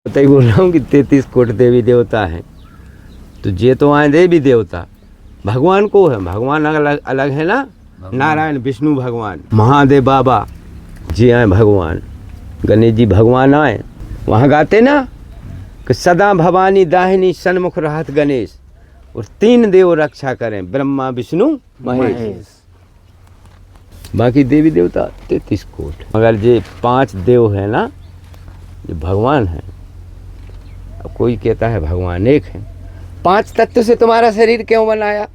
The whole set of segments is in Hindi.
पता ही बोल रहा हूँ कि 33 कोटि देवी देवता हैं, तो ये तो आए देवी देवता। भगवान को है, भगवान अलग अलग है ना, नारायण विष्णु भगवान, महादेव बाबा जी आए भगवान, गणेश जी भगवान आए। वहाँ गाते ना कि सदा भवानी दाहिनी सन्मुख रहत गणेश, और 3 देव रक्षा करें, ब्रह्मा विष्णु महेश। बाकी देवी देवता 33 कोटि, मगर ये 5 देव है ना, जो भगवान है। अब कोई कहता है भगवान एक है। 5 तत्व से तुम्हारा शरीर क्यों बनाया?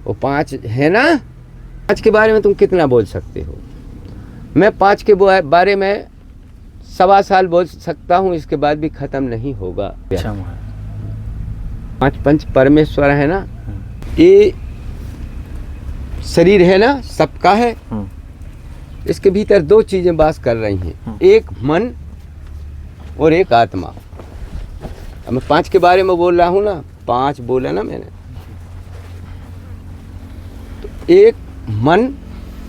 वो 5 है ना। 5 के बारे में तुम कितना बोल सकते हो? मैं 5 के बारे में 1.25 साल बोल सकता हूँ, इसके बाद भी खत्म नहीं होगा। 5 पंच परमेश्वर है ना, ये शरीर है ना, सबका है। इसके भीतर 2 चीजें वास कर रही हैं, एक मन और एक आत्मा। अब मैं 5 के बारे में बोल रहा हूँ ना, 5 बोला ना मैंने, तो एक मन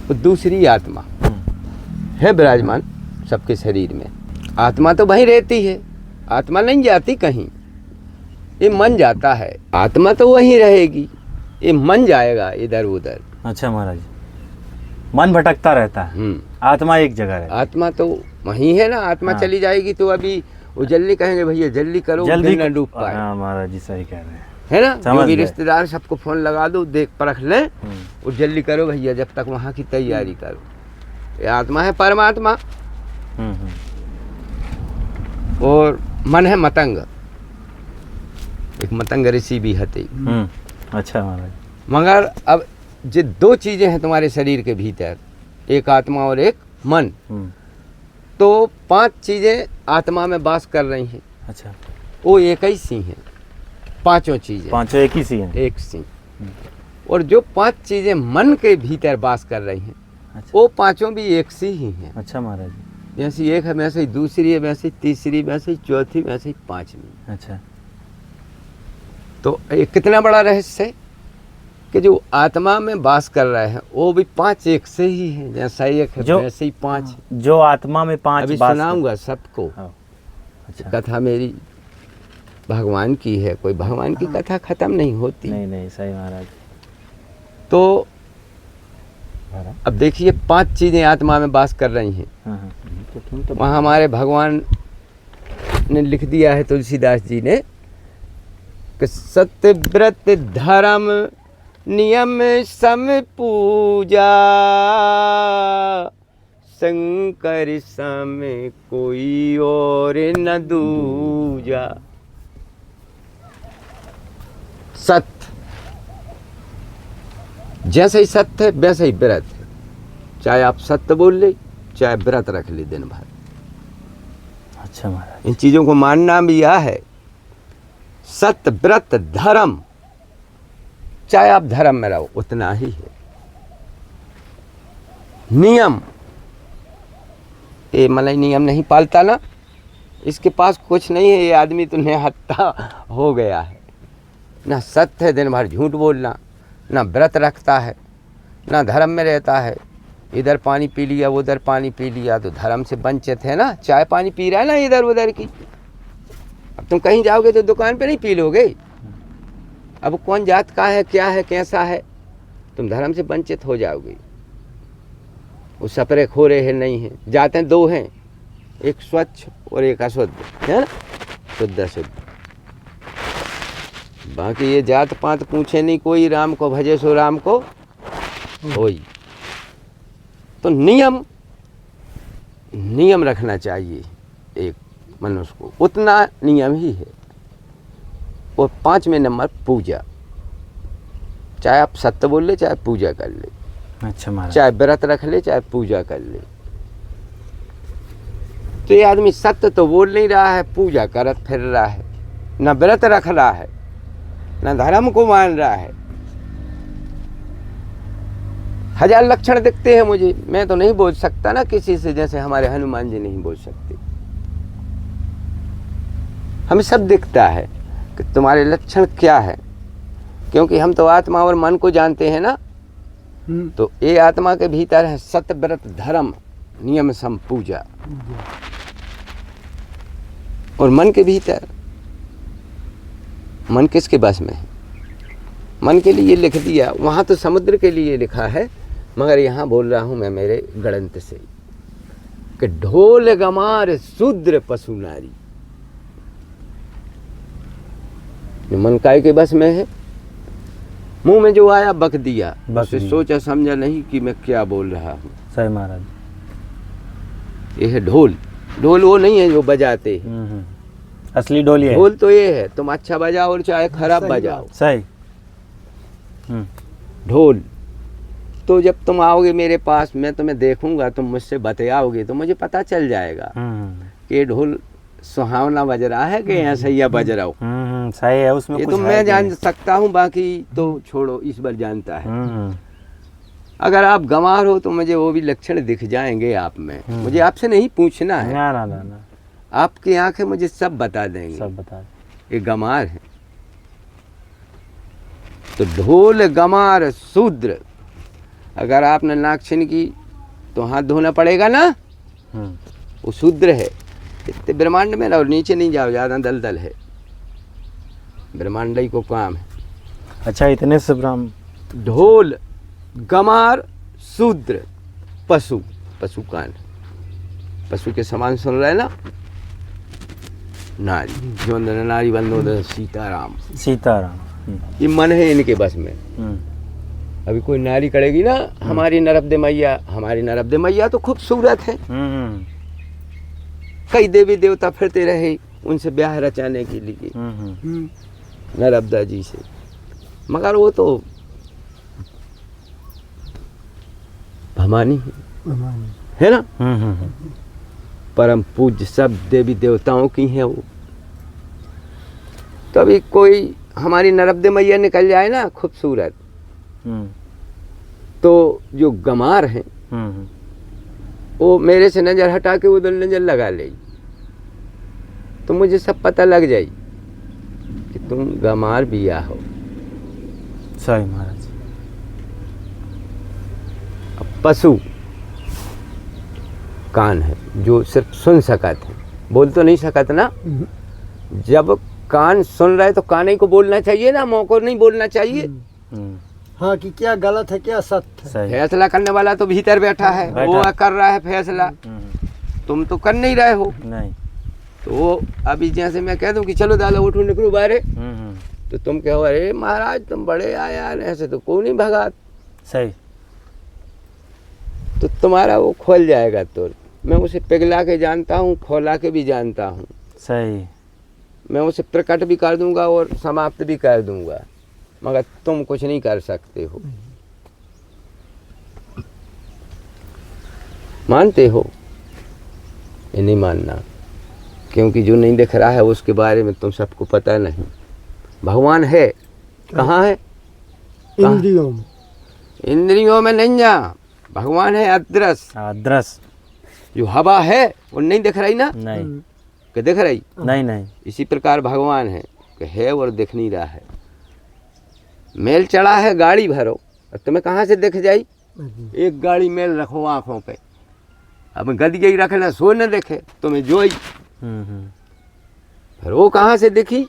और दूसरी आत्मा है विराजमान सबके शरीर में। आत्मा तो वहीं रहती है, आत्मा नहीं जाती कहीं, ये मन जाता है। आत्मा तो वहीं रहेगी, ये मन जाएगा इधर उधर। अच्छा महाराज, मन भटकता रहता है, आत्मा एक जगह रहती है। आत्मा तो वहीं है ना, आत्मा चली जाएगी तो अभी वो जल्दी कहेंगे भैया जल्दी करो, जल्दी न डूब पाए। हाँ महाराज जी सही कह रहे हैं, है ना। जो भी रिश्तेदार सबको फोन लगा दो, देख परख लें और जल्दी करो भैया, जब तक वहाँ की तैयारी करो। ये आत्मा है परमात्मा, और मन है मतंग, एक मतंग ऋषि भी हते। अच्छा महाराज, मगर अब ये 2 चीजें हैं तुम्हारे शरीर के भीतर, एक आत्मा और एक मन, तो 5 चीजें आत्मा में वास कर रही हैं। अच्छा, वो एक ही सी हैं, 5 चीजें, 5 एक ही सी हैं, एक सी। और जो 5 चीजें मन के भीतर वास कर रही हैं, अच्छा, वो 5 भी एक सी ही हैं। अच्छा महाराज, जैसी एक है वैसे ही दूसरी है, वैसे ही तीसरी, वैसे ही चौथी, वैसे ही 5वीं। अच्छा, तो ये कितना बड़ा रहस्य है कि जो आत्मा में वास कर रहे हैं वो भी 5 एक से ही हैं, जैसा एक है वैसे ही 5। जो आत्मा में 5 अभी सुनाऊंगा सबको। अच्छा, कथा मेरी भगवान की है, कोई भगवान की कथा खत्म नहीं होती। नहीं सही महाराज। तो अब देखिए 5 चीजें आत्मा में वास कर रही हैं। तो वहाँ हमारे भगवान ने लिख दिया है, तुलसीदास जी ने, कि सत्य व्रत धर्म नियम सम पूजा, शंकर सम कोई और न दूजा। सत्य, जैसे ही सत्य है वैसे ही व्रत है। चाहे आप सत्य बोल ले, चाहे व्रत रख ले दिन भर। अच्छा महाराज, इन चीजों को मानना भी यह है, सत्य व्रत धर्म, चाहे आप धर्म में रहो उतना ही है। नियम, ये मलाई नियम नहीं पालता ना, इसके पास कुछ नहीं है, ये आदमी तो निहत्था हो गया है। ना सत्य है, दिन भर झूठ बोलना, ना व्रत रखता है, ना धर्म में रहता है। इधर पानी पी लिया, उधर पानी पी लिया, तो धर्म से वंचित है ना। चाय पानी पी रहा है ना इधर उधर की। अब तुम कहीं जाओगे तो दुकान पे नहीं पी लोगे। अब कौन जात का है, क्या है, कैसा है, तुम धर्म से वंचित हो जाओगे। वो सपरे खोरे हैं नहीं है, जाते 2 हैं, एक स्वच्छ और एक अशुद्ध, है ना, शुद्ध अशुद्ध। बाकी ये जात पात पूछे नहीं कोई, राम को भजे सो राम को होई। तो नियम रखना चाहिए एक मनुष्य को, उतना नियम ही है। और 5वें नंबर पूजा, चाहे आप सत्य बोल ले, चाहे पूजा कर ले। अच्छा महाराज, चाहे व्रत रख ले, चाहे पूजा कर ले। तो ये आदमी सत्य तो बोल नहीं रहा है, पूजा करत फिर रहा है, न व्रत रख रहा है, न धर्म को मान रहा है। 1000 लक्षण दिखते हैं मुझे, मैं तो नहीं बोल सकता ना किसी से, जैसे हमारे हनुमान जी नहीं बोल सकते। हमें सब दिखता है कि तुम्हारे लक्षण क्या है, क्योंकि हम तो आत्मा और मन को जानते हैं ना। तो ये आत्मा के भीतर है सत्य व्रत धर्म नियम सम पूजा। और मन के भीतर, मन किसके बस में है? मन के लिए लिख दिया, वहाँ तो समुद्र के लिए लिखा है, मगर यहाँ बोल रहा हूँ मैं मेरे गणंत से कि ढोल गमार शूद्र पशु नारी। ये मन काय के बस में है, मुंह में जो आया बक दिया, उसे सोचा समझा नहीं कि मैं क्या बोल रहा हूँ। सही महाराज। ये है ढोल। ढोल वो नहीं है जो बजाते हैं, असली ढोल ये है। ढोल तो ये है तुम अच्छा बजाओ और चाहे खराब बजाओ। सही। ढोल तो जब तुम आओगे मेरे पास, मैं तुम्हें देखूंगा, तुम मुझसे बतियाओगे तो मुझे पता चल जाएगा कि ये ढोल सुहावना बज रहा है कि ऐसा बज रहा हो। सही है, उसमें ये कुछ तो है मैं कि जान नहीं? सकता हूँ, बाकी तो छोड़ो, ईश्वर जानता है। अगर आप गंवार हो तो मुझे वो भी लक्षण दिख जाएंगे आप में। मुझे आपसे नहीं पूछना है, ना ना ना ना, आपकी आंखें मुझे सब बता देंगे सब बता दे। ये गंवार है। तो ढोल गंवार शूद्र, अगर आपने नाक छीन की तो हाथ धोना पड़ेगा ना, वो शूद्र है। इतने ब्रह्मांड में रहो, नीचे नहीं जाओ, ज्यादा दलदल है, ब्रह्मांड ही को काम है। अच्छा, इतने से ब्राह्म। ढोल गंवार शूद्र पशु, पशु कान, पशु के समान सुन रहे ना। नारी जो नारी बंदो सीताराम, सीताराम। ये मन है इनके बस में। अभी कोई नारी करेगी ना, हमारी नर्मदे मैया, हमारी नर्मदे मैया तो खूबसूरत है। कई देवी देवता फिरते रहे उनसे ब्याह रचाने के लिए नर्मदा जी से, मगर वो तो भवानी है ना। परम पूज्य सब देवी देवताओं की हैं वो। तो अभी कोई हमारी नर्मदे मैया निकल जाए ना खूबसूरत, तो जो गंवार हैं वो मेरे से नजर हटा के उधर नजर लगा ले, तो मुझे सब पता लग जाए कि तुम गंवार बिया हो। सही महाराज। अब पशु कान है जो सिर्फ सुन सकत है, बोल तो नहीं सकत ना। जब कान सुन रहे तो कान ही को बोलना चाहिए ना, मुंह को नहीं बोलना चाहिए। हाँ, कि क्या गलत है क्या सत्य है। फैसला करने वाला तो भीतर बैठा है, वो कर रहा है फैसला, तुम तो कर नहीं रहे हो। नहीं। तो वो अभी जैसे मैं कह दूं कि चलो दादा उठो निकलो बाहर, तो तुम कहो अरे महाराज तुम बड़े आया, ऐसे तो कोई नहीं भगा। सही। तो तुम्हारा वो खोल जाएगा। तो मैं उसे पिघला के जानता हूँ, खोला के भी जानता हूँ। सही। मैं उसे प्रकट भी कर दूंगा और समाप्त भी कर दूंगा, मगर तुम कुछ नहीं कर सकते हो। मानते हो? ये नहीं मानना, क्योंकि जो नहीं दिख रहा है उसके बारे में तुम सबको पता नहीं। भगवान है कहाँ है? इंद्रियों में। इंद्रियों में नहीं जा, भगवान है अदृश्य। अदृश्य जो हवा है वो नहीं दिख रही ना, नहीं। कि दिख रही? नहीं नहीं। इसी प्रकार भगवान है कि है और दिख नहीं रहा है। मेल चढ़ा है गाड़ी भरो, और तुम्हें कहाँ से दिख जाई? एक गाड़ी मेल रखो आंखों पे, अब गदी गई रखना सो न देखे तुम्हें जोई, फिर वो कहाँ से दिखी?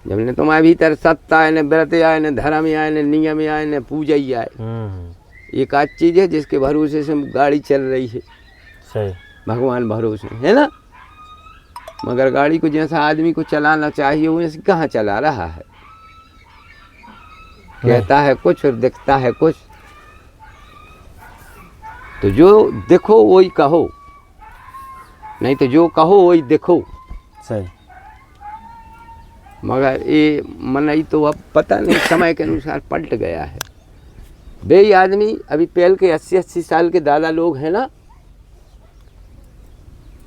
जब ने तुम्हारे भीतर सत्ता आए, न व्रत आए, न धर्म आए, न नियम आए, न पूजा ही आए। एक आध चीज है जिसके भरोसे से गाड़ी चल रही है। सही। भगवान भरोसे है ना। मगर गाड़ी को जैसा आदमी को चलाना चाहिए वैसे कहाँ चला रहा है? कहता है कुछ और दिखता है कुछ। तो जो देखो वही कहो, नहीं तो जो कहो वही देखो। सही। मगर ये मनई तो अब पता नहीं समय के अनुसार पलट गया है। वे आदमी अभी पहले के 80-80 साल के दादा लोग हैं ना,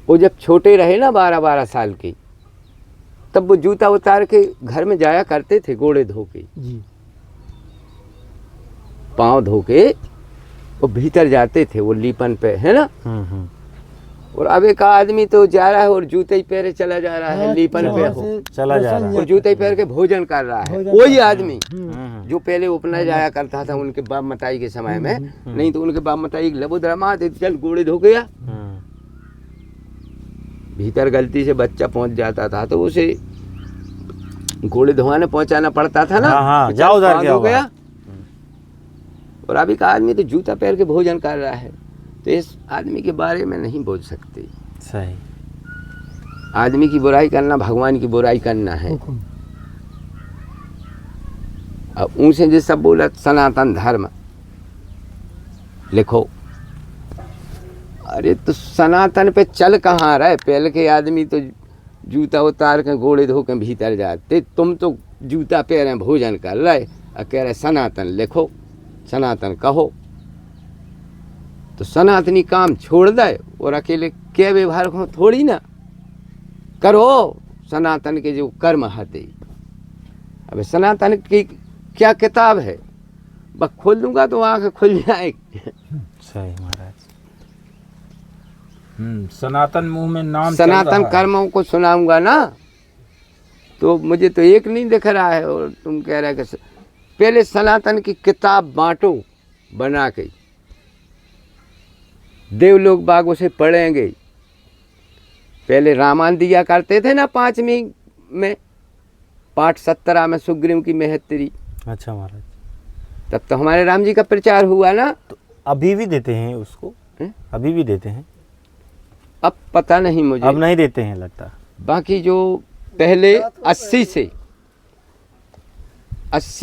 वो जब छोटे रहे ना 12-12 साल के, तब वो जूता उतार के घर में जाया करते थे, गोड़े धो के, पाँव धो के वो भीतर जाते थे, वो लीपन पे है ना। और अब एक आदमी तो जा रहा है और जूते ही पैरे चला जा रहा है, लीपन पे हो चला जा रहा है और जूते ही पैर के भोजन कर रहा है। वही आदमी जो पहले उपना जाया करता था उनके बाप मताई के समय में, नहीं तो उनके बाप मताई लबोदरा माँ चल गोड़े धो गया। भीतर गलती से बच्चा पहुंच जाता था तो उसे घोड़े धुआने पहुंचाना पड़ता था ना। हाँ, कि जाओ चल, उधर बांध क्या हो हुआ? गया। और अभी का आदमी तो जूता पहन के भोजन कर रहा है, तो इस आदमी के बारे में नहीं बोल सकते। सही। आदमी की बुराई करना भगवान की बुराई करना है। हुकुम। अब ऊंचे जो सब बोला सनातन धर्म लिखो, अरे तो सनातन पे चल कहाँ रहे? पहले के आदमी तो जूता उतार के घोड़े धो के भीतर जाते, तुम तो जूता पैर भोजन कर रहे और कह रहे सनातन लिखो, सनातन कहो। तो सनातनी काम छोड़ दे और अकेले के व्यवहार को थोड़ी ना करो। सनातन के जो कर्म हते, अब सनातन की क्या किताब है, बस खोल दूंगा तो आंख खुल जाएगी। सही महाराज। सनातन मुंह में नाम चल सनातन रहा है। कर्मों को सुनाऊंगा ना तो मुझे तो एक नहीं दिख रहा है, और तुम कह रहे कि पहले सनातन की किताब बांटो बना के, देव लोग बाग उसे पढ़ेंगे। पहले रामायण दिया करते थे ना 5वीं में, पाठ 17 में सुग्रीव की महत्तरी, अच्छा महाराज। तब तो हमारे राम जी का प्रचार हुआ ना। तो अभी भी देते हैं उसको? हैं? अभी भी देते हैं? अब पता नहीं मुझे, अब नहीं देते हैं लगता। बाकी जो पहले 80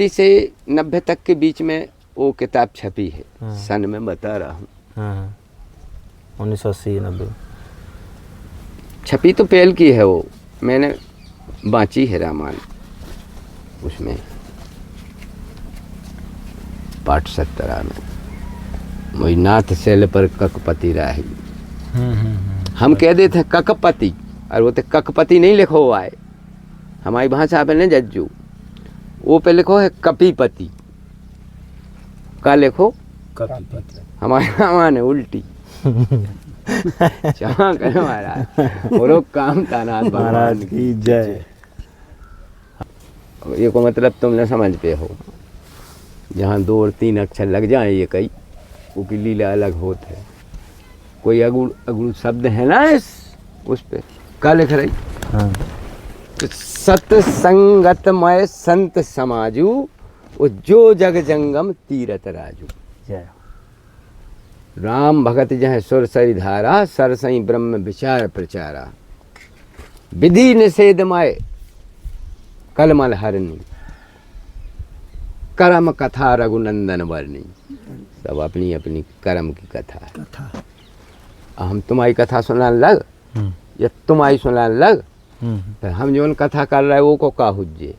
से 90 तक के बीच में वो किताब छपी है। हाँ। सन में बता रहा हूँ, हाँ, 1980-90 छपी तो पहल की है वो, मैंने बाँची है रामायण उसमें पाठ 17 में। वही नाथ शैल पर ककपति राही, हम कह देते हैं ककपति, और वो तो ककपति नहीं लिखो हुआ है हमारी भाषा पे नहीं जज्जू, वो पे लिखो है कपीपति। का लिखो हमारे रामायण है उल्टी। जहाँ करो महाराज वो लोग काम तानात महाराज की जय। ये को मतलब तुमने समझ पे हो, जहाँ 2 और 3 अक्षर लग जाए ये कई, वो की लीला अलग होती है। कोई अगुड़ शब्द है ना इस उस पे का लिख रही? हाँ। तो सतसंगतमय संत समाजू, वो जो जग जंगम तीरथ राजू। जय। राम भगत जह सुर सरी धारा, सरसई ब्रह्म विचार प्रचारा। विधि निषेधमय कलमल हरनी, कर्म कथा रघुनंदन वर्णी। सब अपनी अपनी कर्म की कथा है। कथा हम तुम्हारी कथा सुनाने लग या तुम्हारी सुनाने लग, फिर हम जो कथा कर रहे वो को का हुज्जे।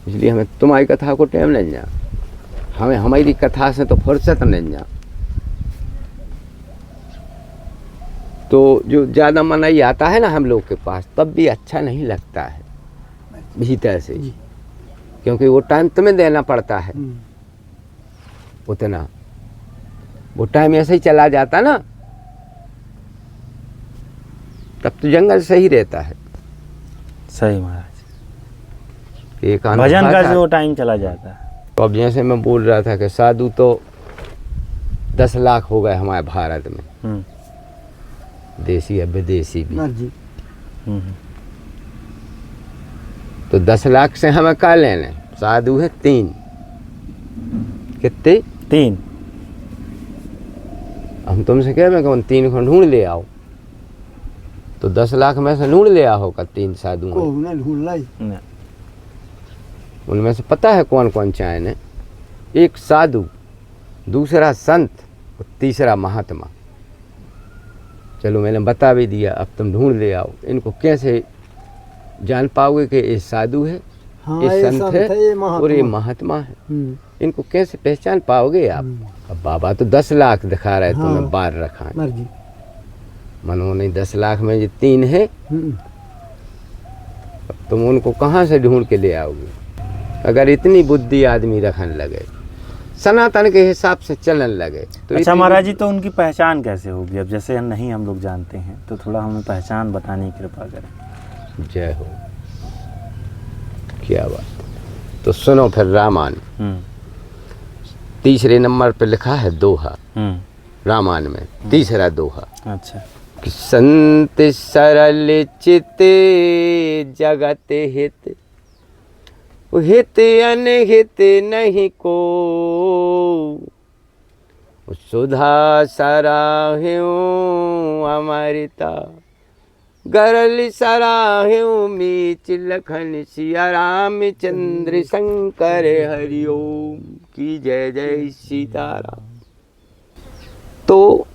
इसलिए हमें तुम्हारी कथा को टाइम नहीं जा, हमें हमारी कथा से तो फुर्सत नहीं जा। तो जो ज़्यादा मनाई आता है ना हम लोग के पास, तब भी अच्छा नहीं लगता है भीतर से, क्योंकि वो टाइम तुम्हें देना पड़ता है उतना। वो टाइम ऐसे ही चला जाता ना, तब तो जंगल सही रहता है। सही महाराज। एक भजन का जो टाइम चला जाता है। तो अब जैसे मैं बोल रहा था कि साधु तो 10 लाख हो गए हमारे भारत में, देसी या विदेशी भी। जी। तो 10 लाख से हमें क्या लेने? साधु है 3, कितने? 3। हम तुमसे कह रहे हैं कि 3 को ढूंढ ले आओ, तो 10 लाख में से ढूंढ ले आओ का 3 साधु को हैं। उन्हें ढूंढ लाई। उनमें से पता है कौन कौन चाहे ने? एक साधु, दूसरा संत और तीसरा महात्मा। चलो मैंने बता भी दिया, अब तुम ढूंढ ले आओ। इनको कैसे जान पाओगे कि ये साधु है, हाँ, ये संत है ये और ये महात्मा है? हम्म। इनको कैसे पहचान पाओगे आप? अब बाबा तो 10 लाख दिखा रहे, तुम्हें हाँ। 12 रखा है। मर्जी। मनो नहीं 10 लाख में ये 3 है, हम्म। अब तुम उनको कहाँ से ढूंढ के ले आओगे? अगर इतनी बुद्धि आदमी रखने लगे, सनातन के हिसाब से चलन लगे तो। अच्छा महाराज जी, तो उनकी पहचान कैसे होगी? अब जैसे नहीं हम लोग जानते हैं, तो थोड़ा हमें पहचान बताने की कृपा करें। जय हो, क्या बात। तो सुनो फिर रामायण। 3 नंबर पे लिखा है दोहा। रामायण में तीसरा दोहा अच्छा। कि संत सरल चित जगत हित, हित अनहित नहीं को, सुधा सराह्यो अमृता, गरल सराह्यो मीच लखन सिया रामचंद्र शंकर हरिओम की जय जय सीताराम। तो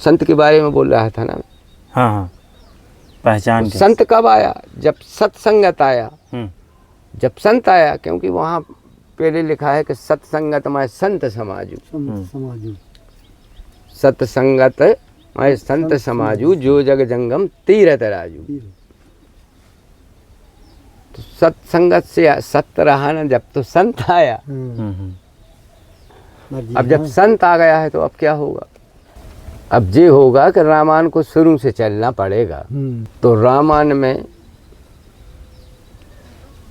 संत के बारे में बोल रहा था ना। हाँ हाँ, पहचान कैसे? संत कब आया? जब सत्संगत आया। जब संत आया, क्योंकि वहाँ पहले लिखा है कि सत्संगत में संत समाजू, समाजू सत्संगत में संत समाजू, जो जग जंगम तीरथ राजू। तो सत्संगत से सत्य रहा ना जब, तो संत आया। अब जब संत आ गया है तो अब क्या होगा? अब ये होगा कि रामायण को शुरू से चलना पड़ेगा। तो रामायण में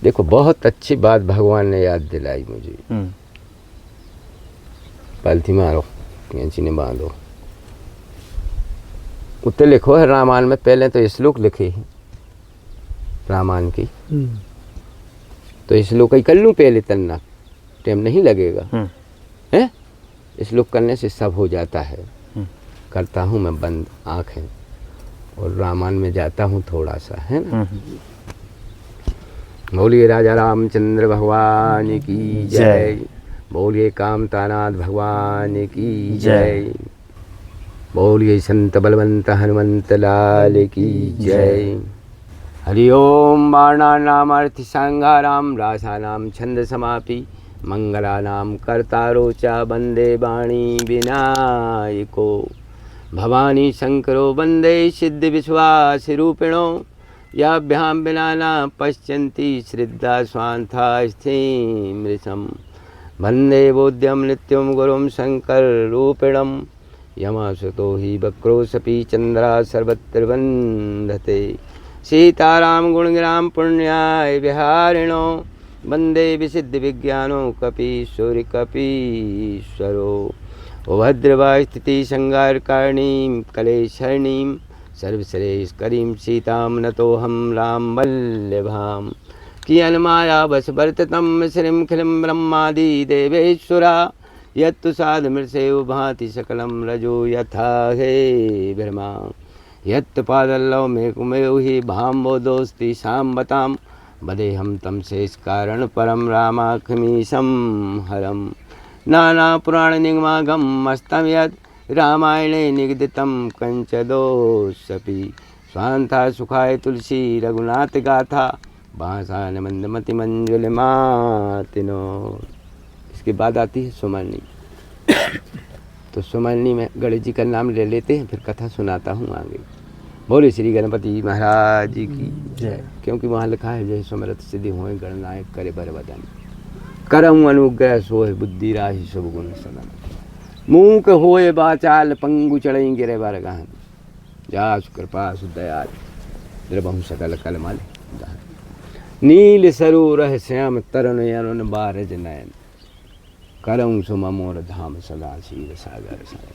देखो बहुत अच्छी बात भगवान ने याद दिलाई मुझे। पलथी मारो, कैंची ने बांधो, उत्ते लिखो है रामायण में। पहले तो श्लोक लिखे हैं रामायण की, तो श्लोक ही कर लूँ पहले, तन्ना टाइम नहीं लगेगा है। श्लोक करने से सब हो जाता है। करता हूँ मैं बंद आँखें और रामायण में जाता हूँ थोड़ा सा, है ना। बोलिए राजा रामचंद्र भगवान की जय, बोलिए कामतानाथ भगवान की जय, बोलिए संत बलवंत हनुमंत लाल की जय। हरि ओम। बाणानाम अर्थ संहाराम, रासानाम छंद समापि, मंगलानाम कर्तारो च वंदे वाणी विनायको, भवानी शंकरो वंदे सिद्ध विश्वास रूपिणो, याभ्यां विना न पश्यन्ति श्रद्धा स्वान्था स्थिमृशं, वंदे बोध्यं नित्यं गुरुं शंकर रूपिणं, यमासुतो हि वक्रोऽसपि चन्द्रा सर्वत्र वन्दते, सीताराम गुणग्राम पुण्याय विहारिणो, वंदे विसिद्ध विज्ञानो कपीश्वरि कपीश्वरो, भद्रवा स्थिति संगारकारिणीं कलेशरणीं, सर्वश्रेष्ठकरीं सीतां नतोऽहं राम वल्लभां, कियन् माया वश वर्ततं श्रीं खिलं ब्रह्मादि देवेश्वरा, यत्तु साधमृषेव भाति सकलं रजो यथा हे ब्रह्मा, यत् पादल्लव मे कुमेव हि भाम्बो दोस्ति सांबतां, वदेहं तं शेष कारण परम रामाख्मीशं हरम्, नाना पुराण निगमागम मस्तम यद, रामायणे निगदितं कंचदोषपि, स्वान्ता सुखाय तुलसी रघुनाथ गाथा, भाषान मंदमति मंजुल मातिनो। इसके बाद आती है सुमरनी। तो सुमरनी में गणेश जी का नाम ले लेते हैं, फिर कथा सुनाता हूँ आगे। बोले श्री गणपति महाराज जी की जय। क्योंकि वहाँ लिखा है जय सुमरत सिद्धि होए गणनायक करे बर वदन, करम अनुग्रह सोहे बुद्धि राहि शुभ गुण सदन, मूक होए बाचाल पंगु चढ़ई गिरे बर गहन, जासु कृपा सुदयाल द्रवहु सकल कलमल दहन, नील सरोरह श्याम तरुण अरुण बारज नयन, करम सुम मोर धाम सदा क्षीर सागर सागर,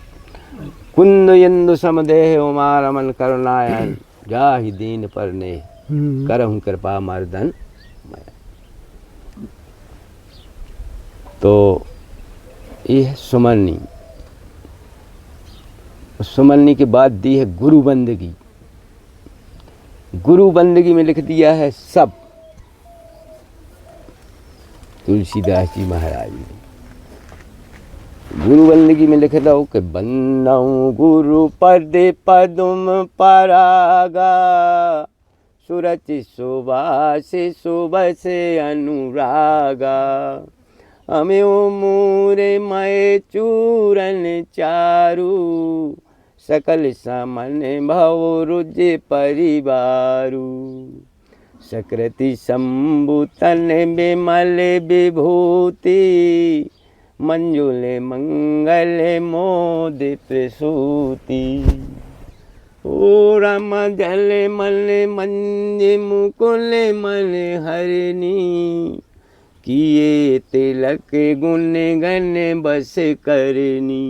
कुंद इंदु समदेह उमा रमन करुणायन, जाहि दीन पर ने करहु कृपा मर्दन। तो ये है सुमरनी। सुमरनी के बाद दी है गुरु बंदगी। गुरु बंदगी में लिख दिया है सब तुलसीदास जी महाराज ने। गुरु बंदगी में लिख दो कि बन्नऊ गुरु पद पदुम परागा, सुरचि सुबास सुबस अनुरागा, हमें मूरे मय चूरन चारू, सकल समन भव रुज परिवारू, सकृति शंभुतन विमल विभूति, मंजुल मंगल मोद प्रसूति, ओ रम जल मन मंज मुकुल मन हरनी, किए तिलक गुण गण बस करनी,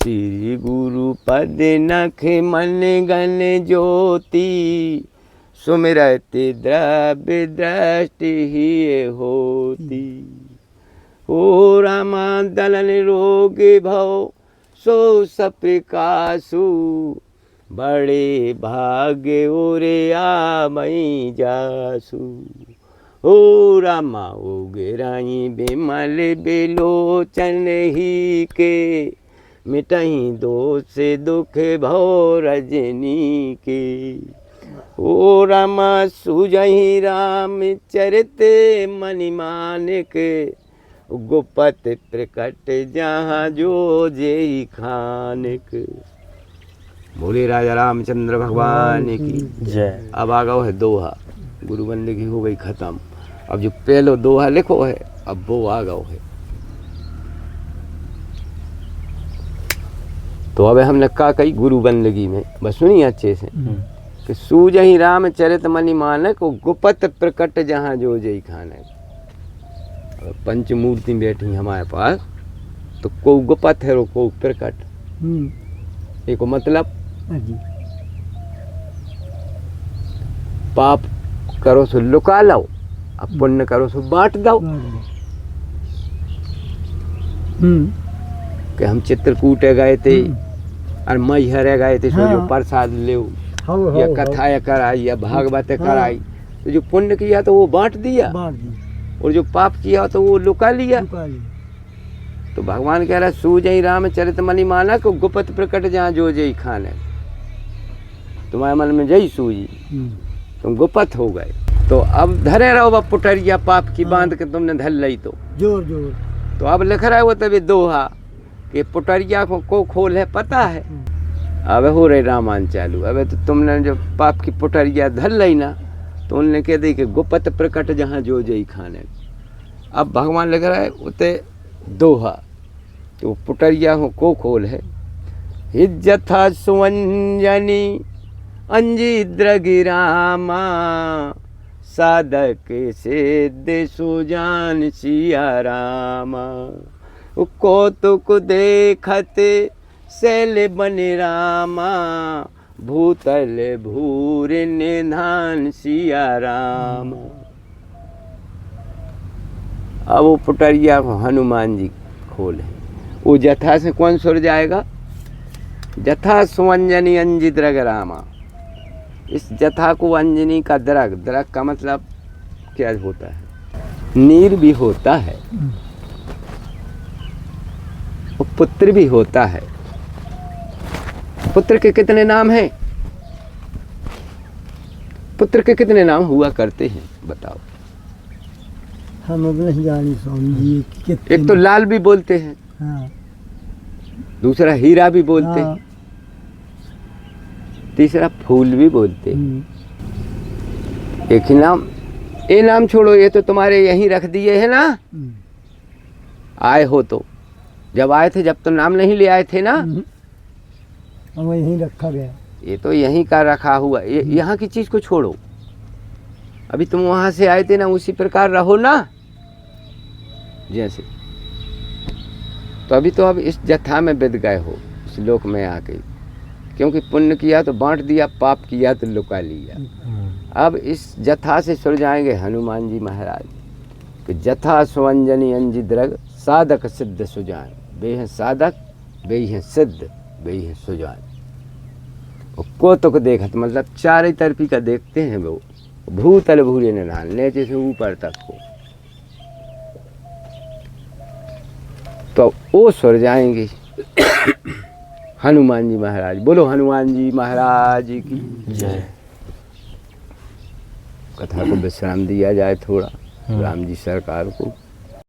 श्री गुरु पद नख मन गण ज्योति सुमिरत द्रव्य दृष्टि ही होती। ओ रामा दलन रोग भव सो सप्रकाशु बड़े भाग्य ओरे आमई जासु। ओ रामा ओ गिराई बिमल बिलोचन ही के मिटही दोष दुख भव रजनी के। ओ रामा सुजहि राम चरित मनि मानिक गुपत प्रकट जहाँ जो जेई खानिक। बोले राजा रामचंद्र भगवान की जय। अब आ गओ है दोहा, गुरु बंदगी हो गई खत्म। अब जो पहलो दोहा लिखो है अब वो आ गओ है। तो अब हमने का कही गुरु बंदगी में, बस सुनिए अच्छे से कि सूजहि राम चरित मनि मानक गुपत प्रकट जहाँ जो जई खानक। पंचमूर्ति बैठी हमारे पास, तो को गुपत है को प्रकट। एक मतलब पाप करो सो लुका लो, अब पुण्य करो सो बांट दो। कि हम चित्रकूट गए थे और मैहर गए थे, सो जो प्रसाद ले या कथा कराई या भागवत कराई, तो जो पुण्य किया तो वो बांट दिया और जो पाप किया तो वो लुका लिया। तो भगवान कह रहा है सूजहि राम चरित मनि मानक गुपत प्रकट जहाँ जो जई खाने। तुम्हारे मन में जई सूजी, तुम गुपत हो गए। तो अब धरे रहो बा पुटरिया पाप की बांध के तुमने धर ली तो जोर जोर। तो अब लिख रहा है वो तभी दोहा कि पुटरिया को खोल है पता है। अब हो रहे रामायण चालू। अब तो तुमने जो पाप की पुटरिया धर ली ना, तो उन्होंने कह दी कि गुपत प्रकट जहाँ जो जई खाने। अब भगवान लिख रहा है उते दोहा, तो पुटरिया को खोल है। हिज्जथा सुवंजनी अंजी द्रगिरामा साधक सिद्ध सुजान सिया रामा। कौतुक देखत शैल बन रामा भूतल भूर निधान सिया राम। अब वो पुटरिया को हनुमान जी खोल है। वो जथा से कौन सुर जाएगा? जथा सुवंजनी अंजी द्रग रामा। इस जथा को अंजनी का द्रग, द्रग का मतलब क्या होता है? नीर भी होता है और पुत्र भी होता है। पुत्र के कितने नाम हैं? पुत्र के कितने नाम हुआ करते हैं बताओ? हम अब नहीं जानी स्वामी जी। एक तो लाल भी बोलते हैं, हाँ। दूसरा हीरा भी बोलते हैं, तीसरा फूल भी बोलते हैं। एक ही नाम, ये नाम छोड़ो, ये तो तुम्हारे यहीं रख दिए है ना। आए हो तो जब आए थे, जब तो नाम नहीं ले आए थे ना, हम यहीं रखा गया। ये तो यहीं का रखा हुआ। यहाँ की चीज को छोड़ो, अभी तुम वहां से आए थे ना, उसी प्रकार रहो ना जैसे। तो अभी तो अब इस जथा में बिद गए हो, इस लोक में आके, क्योंकि पुण्य किया तो बांट दिया, पाप किया तो लुका लिया। अब इस जथा से सुर जाएंगे हनुमान जी महाराज कि जथा सुवंजनी अंजी द्रग साधक सिद्ध सुजान। वे हैं साधक, वे हैं सिद्ध, वे हैं सुजान। को तो देखत मतलब चारों तरफी का देखते हैं वो। भूतल भूरे निधान, नीचे से ऊपर तक हो। तो वो सुर जाएंगे हनुमान जी महाराज। बोलो हनुमान जी महाराज की जय। कथा को विश्राम दिया जाए थोड़ा, राम जी सरकार को।